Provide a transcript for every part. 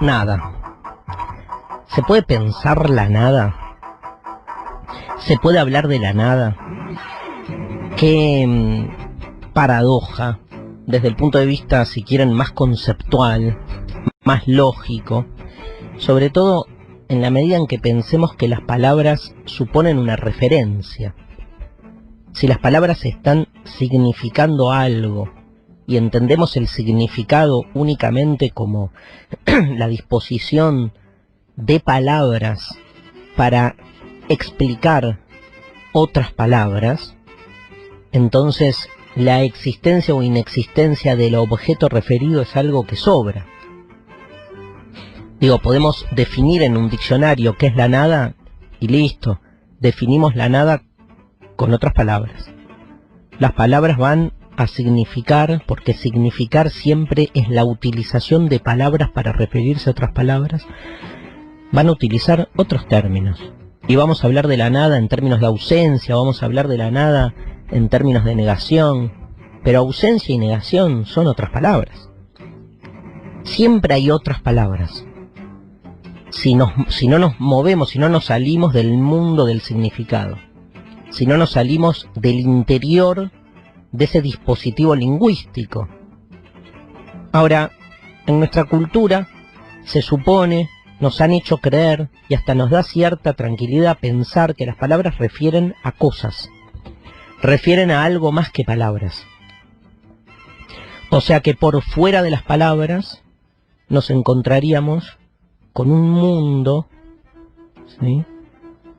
Nada. ¿Se puede pensar la nada? ¿Se puede hablar de la nada? Qué paradoja, desde el punto de vista, si quieren, más conceptual, más lógico, sobre todo en la medida en que pensemos que las palabras suponen una referencia. Si las palabras están significando algo y entendemos el significado únicamente como la disposición de palabras para explicar otras palabras, entonces la existencia o inexistencia del objeto referido es algo que sobra. Digo, podemos definir en un diccionario qué es la nada y listo, definimos la nada con otras palabras. Las palabras van a significar, porque significar siempre es la utilización de palabras para referirse a otras palabras, van a utilizar otros términos. Y vamos a hablar de la nada en términos de ausencia, vamos a hablar de la nada en términos de negación, pero ausencia y negación son otras palabras. Siempre hay otras palabras. Si no nos movemos, si no nos salimos del mundo del significado, si no nos salimos del interior de ese dispositivo lingüístico. Ahora, en nuestra cultura se supone, nos han hecho creer, y hasta nos da cierta tranquilidad pensar que las palabras refieren a cosas, refieren a algo más que palabras. O sea que por fuera de las palabras nos encontraríamos con un mundo, ¿sí?,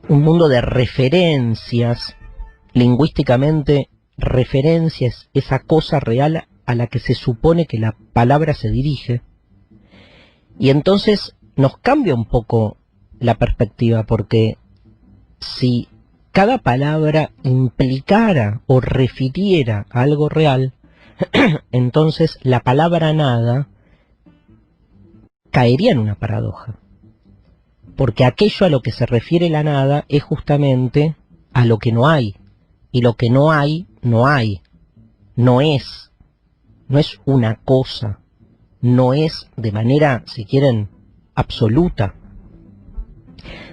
un mundo de referencias, lingüísticamente referencias, esa cosa real a la que se supone que la palabra se dirige. Y entonces nos cambia un poco la perspectiva, porque si cada palabra implicara o refiriera a algo real, entonces la palabra nada caería en una paradoja. Porque aquello a lo que se refiere la nada es justamente a lo que no hay. Y lo que no hay, no hay. No es una cosa. No es de manera, si quieren, absoluta.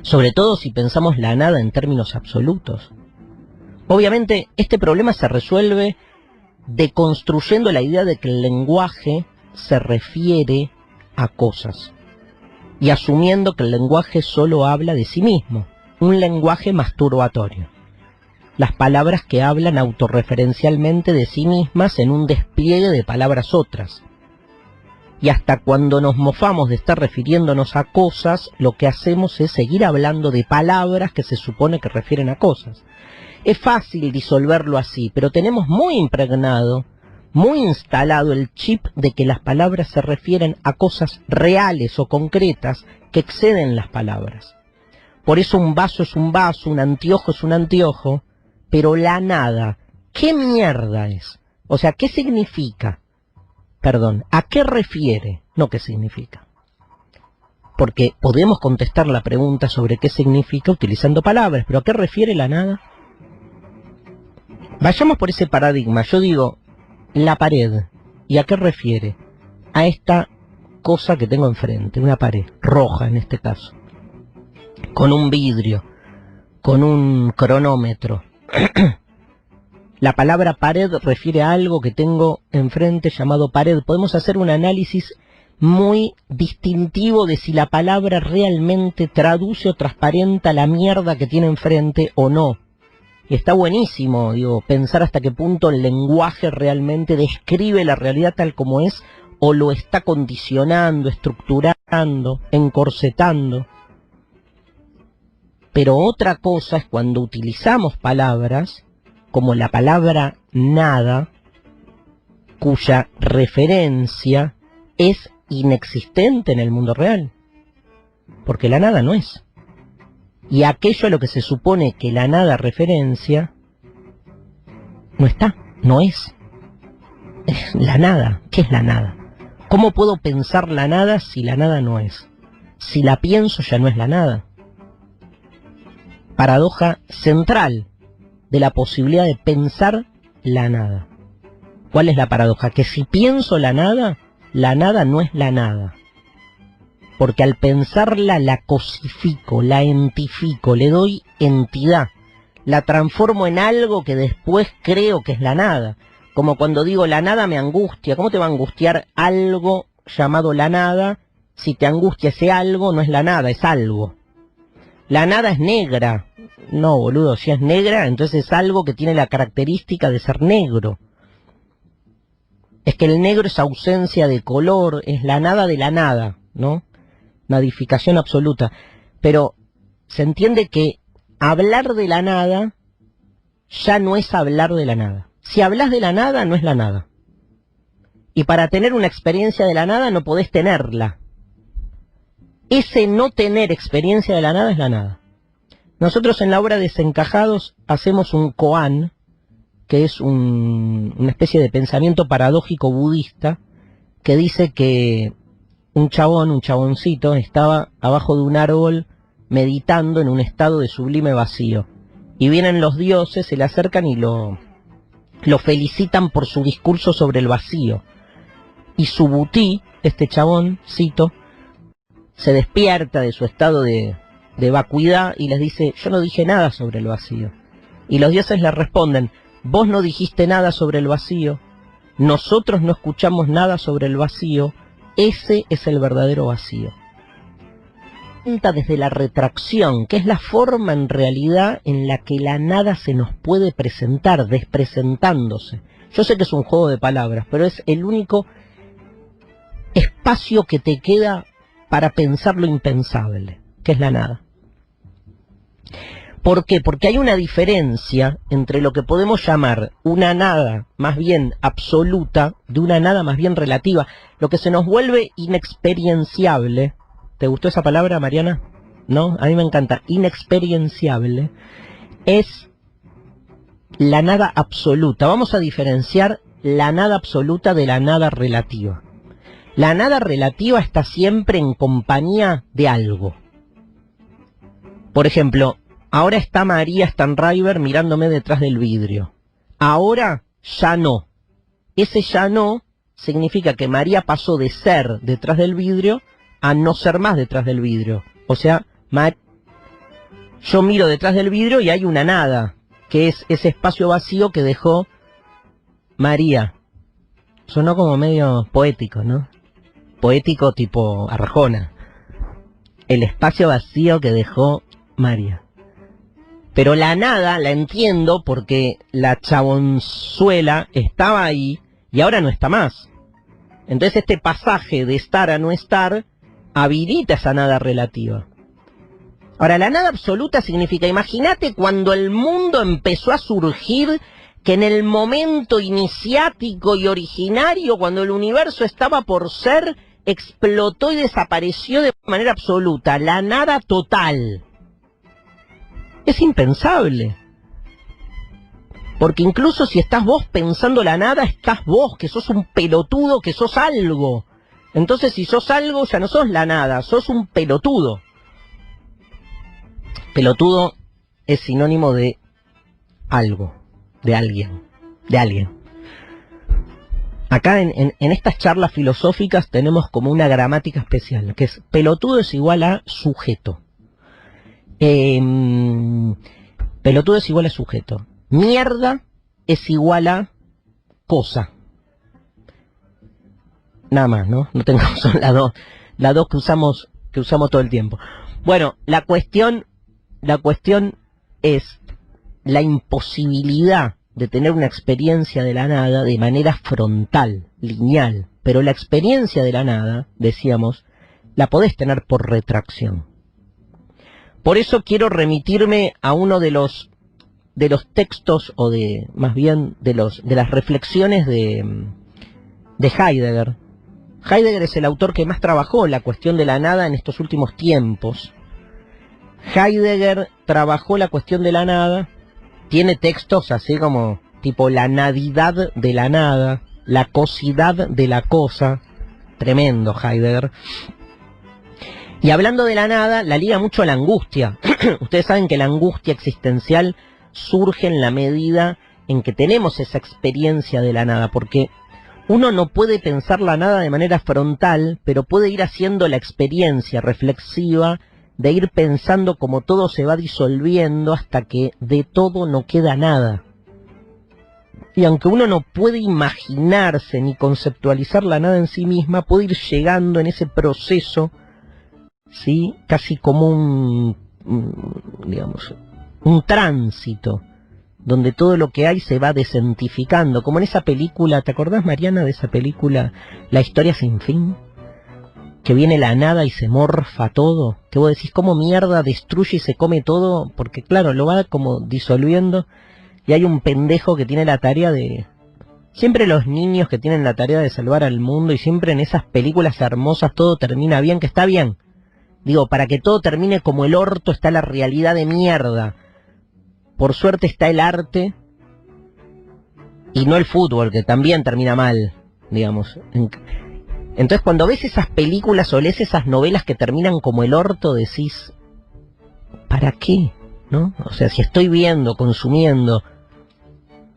Sobre todo si pensamos la nada en términos absolutos. Obviamente este problema se resuelve deconstruyendo la idea de que el lenguaje se refiere a cosas. Y asumiendo que el lenguaje solo habla de sí mismo, un lenguaje masturbatorio. Las palabras que hablan autorreferencialmente de sí mismas en un despliegue de palabras otras. Y hasta cuando nos mofamos de estar refiriéndonos a cosas, lo que hacemos es seguir hablando de palabras que se supone que refieren a cosas. Es fácil disolverlo así, pero tenemos muy impregnado, muy instalado el chip de que las palabras se refieren a cosas reales o concretas que exceden las palabras. Por eso un vaso es un vaso, un anteojo es un anteojo, pero la nada, ¿qué mierda es? O sea, ¿qué significa? Perdón, ¿a qué refiere? No, ¿qué significa? Porque podemos contestar la pregunta sobre qué significa utilizando palabras, pero ¿a qué refiere la nada? Vayamos por ese paradigma. Yo digo, la pared. ¿Y a qué refiere? A esta cosa que tengo enfrente, una pared, roja en este caso, con un vidrio, con un cronómetro. La palabra pared refiere a algo que tengo enfrente llamado pared. Podemos hacer un análisis muy distintivo de si la palabra realmente traduce o transparenta la mierda que tiene enfrente o no. Y está buenísimo, digo, pensar hasta qué punto el lenguaje realmente describe la realidad tal como es, o lo está condicionando, estructurando, encorsetando. Pero otra cosa es cuando utilizamos palabras, como la palabra nada, cuya referencia es inexistente en el mundo real. Porque la nada no es. Y aquello a lo que se supone que la nada referencia, no está, no es. La nada, ¿qué es la nada? ¿Cómo puedo pensar la nada si la nada no es? Si la pienso ya no es la nada. Paradoja central de la posibilidad de pensar la nada. ¿Cuál es la paradoja? Que si pienso la nada no es la nada. porque al pensarla la cosifico, la entifico, le doy entidad, la transformo en algo que después creo que es la nada. Como cuando digo la nada me angustia. ¿Cómo te va a angustiar algo llamado la nada si te angustia ese algo? No es la nada, es algo. La nada es negra. No, boludo, si es negra, entonces es algo que tiene la característica de ser negro. Es que el negro es ausencia de color, es la nada de la nada, ¿no? Nadificación absoluta. Pero se entiende que hablar de la nada ya no es hablar de la nada. Si hablas de la nada, no es la nada. Y para tener una experiencia de la nada no podés tenerla. Ese no tener experiencia de la nada es la nada. Nosotros en la obra Desencajados hacemos un koan, que es una especie de pensamiento paradójico budista, que dice que un chaboncito, estaba abajo de un árbol meditando en un estado de sublime vacío. Y vienen los dioses, se le acercan y lo felicitan por su discurso sobre el vacío. Y Subhuti, este chaboncito, se despierta de su estado de vacuidad y les dice, yo no dije nada sobre el vacío. Y los dioses le responden, vos no dijiste nada sobre el vacío, nosotros no escuchamos nada sobre el vacío, ese es el verdadero vacío. Desde la retracción, que es la forma en realidad en la que la nada se nos puede presentar, despresentándose. Yo sé que es un juego de palabras, pero es el único espacio que te queda para pensar lo impensable, que es la nada. ¿Por qué? Porque hay una diferencia entre lo que podemos llamar una nada más bien absoluta de una nada más bien relativa, lo que se nos vuelve inexperienciable. ¿Te gustó esa palabra, Mariana? ¿No? A mí me encanta. Inexperienciable es la nada absoluta. Vamos a diferenciar la nada absoluta de la nada relativa. La nada relativa está siempre en compañía de algo. Por ejemplo, ahora está María Stanriver mirándome detrás del vidrio. Ahora ya no. Ese ya no significa que María pasó de ser detrás del vidrio a no ser más detrás del vidrio. O sea, yo miro detrás del vidrio y hay una nada, que es ese espacio vacío que dejó María. Sonó como medio poético, ¿no? Poético tipo Arjona. El espacio vacío que dejó María. Pero la nada la entiendo porque la chabonzuela estaba ahí y ahora no está más. Entonces este pasaje de estar a no estar habilita esa nada relativa. Ahora, la nada absoluta significa, imagínate cuando el mundo empezó a surgir, que en el momento iniciático y originario, cuando el universo estaba por ser, explotó y desapareció de manera absoluta, la nada total. Es impensable. Porque incluso si estás vos pensando la nada, estás vos, que sos un pelotudo, que sos algo. Entonces si sos algo, ya no sos la nada, sos un pelotudo. Pelotudo es sinónimo de algo, de alguien, Acá en estas charlas filosóficas tenemos como una gramática especial, que es pelotudo es igual a sujeto. Pelotudo es igual a sujeto. Mierda es igual a cosa. Nada más, ¿no? No tengamos las dos que usamos todo el tiempo. Bueno, la cuestión es la imposibilidad de tener una experiencia de la nada de manera frontal, lineal. Pero la experiencia de la nada, decíamos, la podés tener por retracción. Por eso quiero remitirme a uno de los textos, o más bien de las reflexiones de Heidegger. Heidegger es el autor que más trabajó la cuestión de la nada en estos últimos tiempos. Heidegger trabajó la cuestión de la nada, tiene textos así como tipo la nadidad de la nada, la cosidad de la cosa, tremendo Heidegger. Y hablando de la nada, la liga mucho a la angustia. Ustedes saben que la angustia existencial surge en la medida en que tenemos esa experiencia de la nada, porque Uno no puede pensar la nada de manera frontal, pero puede ir haciendo la experiencia reflexiva de ir pensando cómo todo se va disolviendo hasta que de todo no queda nada. Y aunque uno no puede imaginarse ni conceptualizar la nada en sí misma, puede ir llegando en ese proceso, ¿sí? Casi como digamos, un tránsito, donde todo lo que hay se va desentificando, como en esa película, ¿te acordás, Mariana, de esa película, La historia sin fin? Que viene la nada y se morfa todo, que vos decís, ¿cómo mierda destruye y se come todo? Porque claro, lo va como disolviendo, y hay un pendejo que tiene la tarea de... Siempre los niños que tienen la tarea de salvar al mundo, y siempre en esas películas hermosas todo termina bien, que está bien. Digo, para que todo termine como el orto está la realidad de mierda. Por suerte está el arte y no el fútbol, que también termina mal, digamos. Entonces cuando ves esas películas o lees esas novelas que terminan como el orto, decís, ¿para qué? ¿No? O sea, si estoy viendo, consumiendo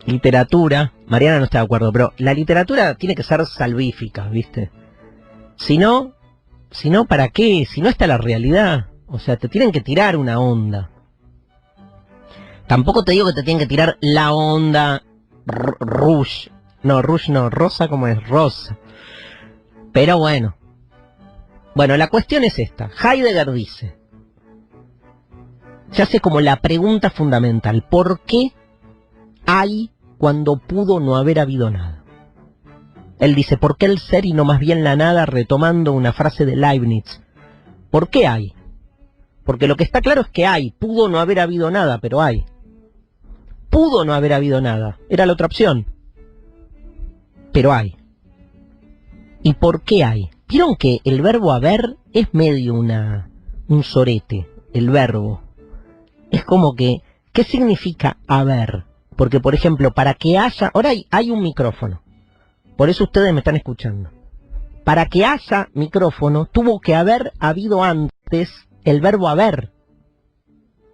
literatura, Mariana no está de acuerdo, pero la literatura tiene que ser salvífica, ¿viste? Si no, ¿para qué? Si no está la realidad. O sea, te tienen que tirar una onda. Tampoco te digo que te tienen que tirar la onda Rush. No, Rush no, Rosa como es, Rosa. Pero bueno. Bueno, la cuestión es esta. Heidegger dice, se hace como la pregunta fundamental, ¿por qué hay cuando pudo no haber habido nada? Él dice, ¿por qué el ser y no más bien la nada? Retomando una frase de Leibniz. ¿Por qué hay? Porque lo que está claro es que hay. Pudo no haber habido nada, pero hay. Pudo no haber habido nada. Era la otra opción. Pero hay. ¿Y por qué hay? ¿Vieron que el verbo haber es medio un sorete? El verbo. Es como que, ¿qué significa haber? Porque, por ejemplo, para que haya... Ahora hay un micrófono. Por eso ustedes me están escuchando. Para que haya micrófono, tuvo que haber habido antes el verbo haber.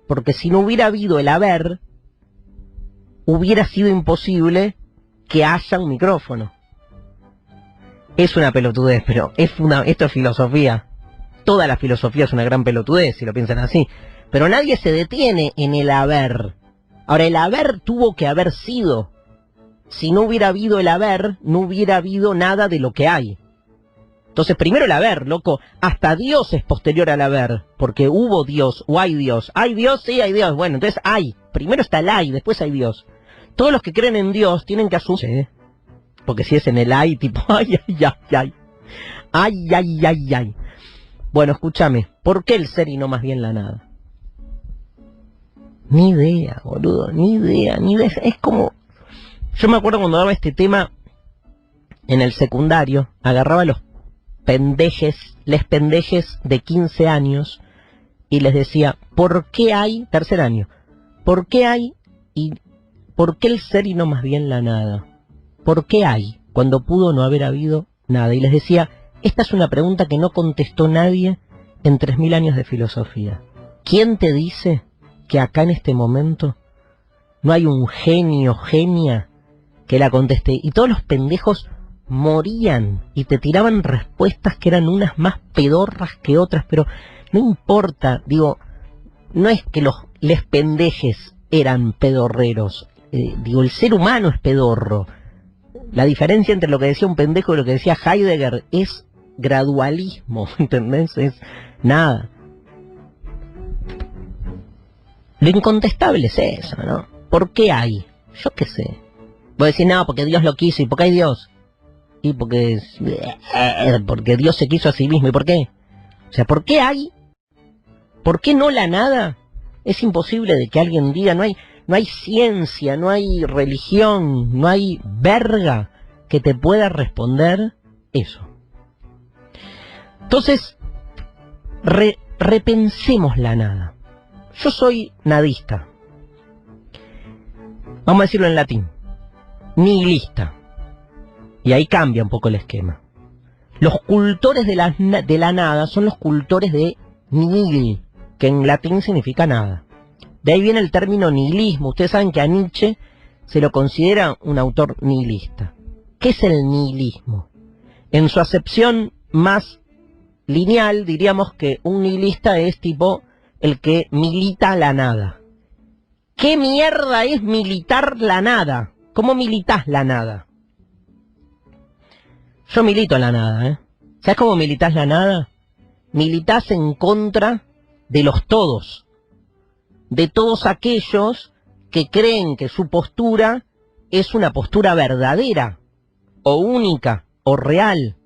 Porque si no hubiera habido el haber, hubiera sido imposible que haya un micrófono. Es una pelotudez, pero esto es filosofía. Toda la filosofía es una gran pelotudez, si lo piensan así. Pero nadie se detiene en el haber. Ahora, el haber tuvo que haber sido. Si no hubiera habido el haber, no hubiera habido nada de lo que hay. Entonces, primero el haber, loco. Hasta Dios es posterior al haber. Porque hubo Dios o hay Dios. ¿Hay Dios? Sí, hay Dios. Bueno, entonces hay. Primero está el hay, después hay Dios. Todos los que creen en Dios tienen que asumir... Porque si es en el hay, tipo, ay, ay, ay, ay. Ay, ay, ay, ay. Bueno, escúchame. ¿Por qué el ser y no más bien la nada? Ni idea, boludo. Ni idea, ni idea. Es como... Yo me acuerdo cuando daba este tema en el secundario, agarraba a los les pendejes de 15 años y les decía, ¿por qué hay, tercer año, ¿por qué hay y por qué el ser y no más bien la nada? ¿Por qué hay cuando pudo no haber habido nada? Y les decía, esta es una pregunta que no contestó nadie en 3000 años de filosofía. ¿Quién te dice que acá en este momento no hay un genio, genia, que la conteste? Y todos los pendejos morían y te tiraban respuestas que eran unas más pedorras que otras, pero no importa, digo, no es que les pendejes eran pedorreros, digo, el ser humano es pedorro. La diferencia entre lo que decía un pendejo y lo que decía Heidegger es gradualismo, ¿entendés? Es nada. Lo incontestable es eso, ¿no? ¿Por qué hay? Yo qué sé. Voy a decir, no, porque Dios lo quiso. ¿Y por qué hay Dios? Y porque Dios se quiso a sí mismo. ¿Y por qué? O sea, ¿por qué hay? ¿Por qué no la nada? Es imposible de que alguien diga, no hay ciencia, no hay religión, no hay verga que te pueda responder eso. Entonces, repensemos la nada. Yo soy nadista. Vamos a decirlo en latín. Nihilista. Y ahí cambia un poco el esquema. Los cultores de la nada son los cultores de nihil, que en latín significa nada. De ahí viene el término nihilismo. Ustedes saben que a Nietzsche se lo considera un autor nihilista. ¿Qué es el nihilismo? En su acepción más lineal, diríamos que un nihilista es tipo el que milita la nada. ¿Qué mierda es militar la nada? ¿Cómo militás la nada? Yo milito la nada, ¿eh? ¿Sabes cómo militás la nada? Militás en contra de los todos, de todos aquellos que creen que su postura es una postura verdadera, o única, o real.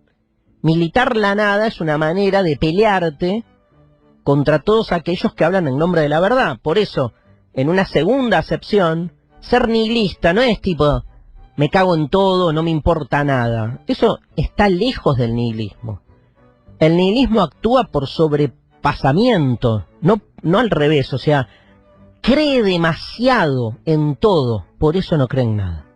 Militar la nada es una manera de pelearte contra todos aquellos que hablan en nombre de la verdad. Por eso, en una segunda acepción, ser nihilista no es tipo, me cago en todo, no me importa nada. Eso está lejos del nihilismo. El nihilismo actúa por sobrepasamiento, no al revés, o sea, cree demasiado en todo, por eso no cree en nada.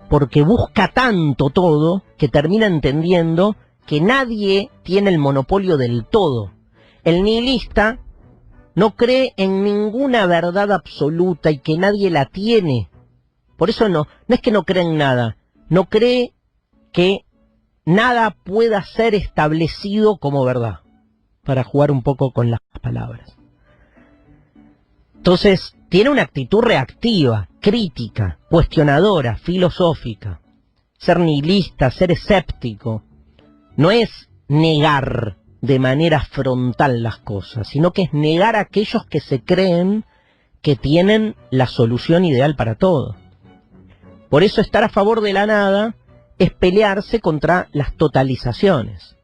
Porque busca tanto todo que termina entendiendo que nadie tiene el monopolio del todo. El nihilista no cree en ninguna verdad absoluta y que nadie la tiene. Por eso no es que no cree en nada, no cree que nada pueda ser establecido como verdad, para jugar un poco con las palabras. Entonces, tiene una actitud reactiva, crítica, cuestionadora, filosófica. Ser nihilista, ser escéptico, no es negar de manera frontal las cosas, sino que es negar a aquellos que se creen que tienen la solución ideal para todo. Por eso estar a favor de la nada es pelearse contra las totalizaciones.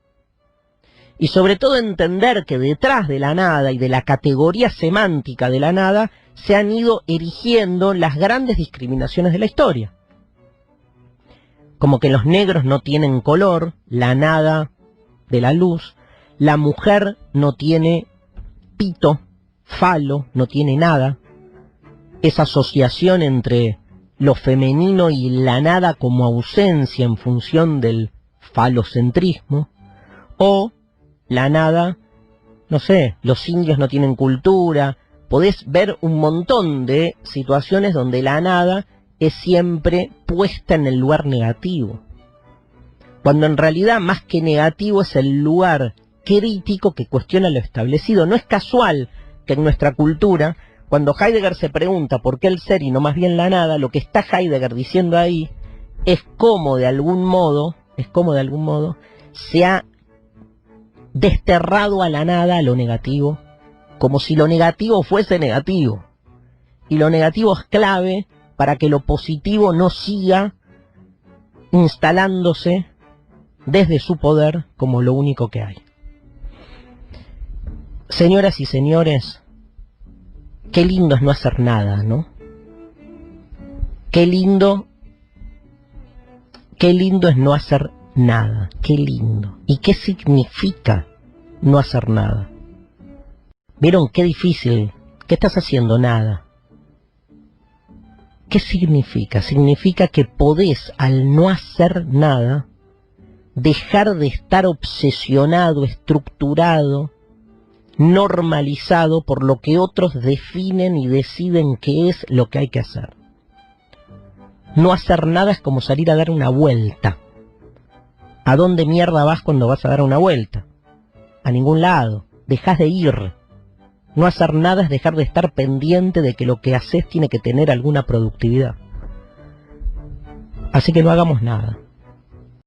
Y sobre todo entender que detrás de la nada y de la categoría semántica de la nada se han ido erigiendo las grandes discriminaciones de la historia. Como que los negros no tienen color, la nada de la luz, la mujer no tiene pito, falo, no tiene nada. Esa asociación entre lo femenino y la nada como ausencia en función del falocentrismo, o la nada, no sé, los indios no tienen cultura. Podés ver un montón de situaciones donde la nada es siempre puesta en el lugar negativo, cuando en realidad más que negativo es el lugar crítico que cuestiona lo establecido. No es casual que en nuestra cultura, cuando Heidegger se pregunta por qué el ser y no más bien la nada, lo que está Heidegger diciendo ahí es cómo de algún modo se ha desterrado a la nada a lo negativo, como si lo negativo fuese negativo, y lo negativo es clave para que lo positivo no siga instalándose desde su poder como lo único que hay. Señoras y señores, qué lindo es no hacer nada, ¿no? Qué lindo es no hacer nada, qué lindo. ¿Y qué significa no hacer nada? ¿Vieron qué difícil? ¿Qué estás haciendo? Nada. ¿Qué significa? Significa que podés, al no hacer nada, dejar de estar obsesionado, estructurado, normalizado por lo que otros definen y deciden que es lo que hay que hacer. No hacer nada es como salir a dar una vuelta. ¿A dónde mierda vas cuando vas a dar una vuelta? A ningún lado. Dejás de ir. No hacer nada es dejar de estar pendiente de que lo que haces tiene que tener alguna productividad. Así que no hagamos nada.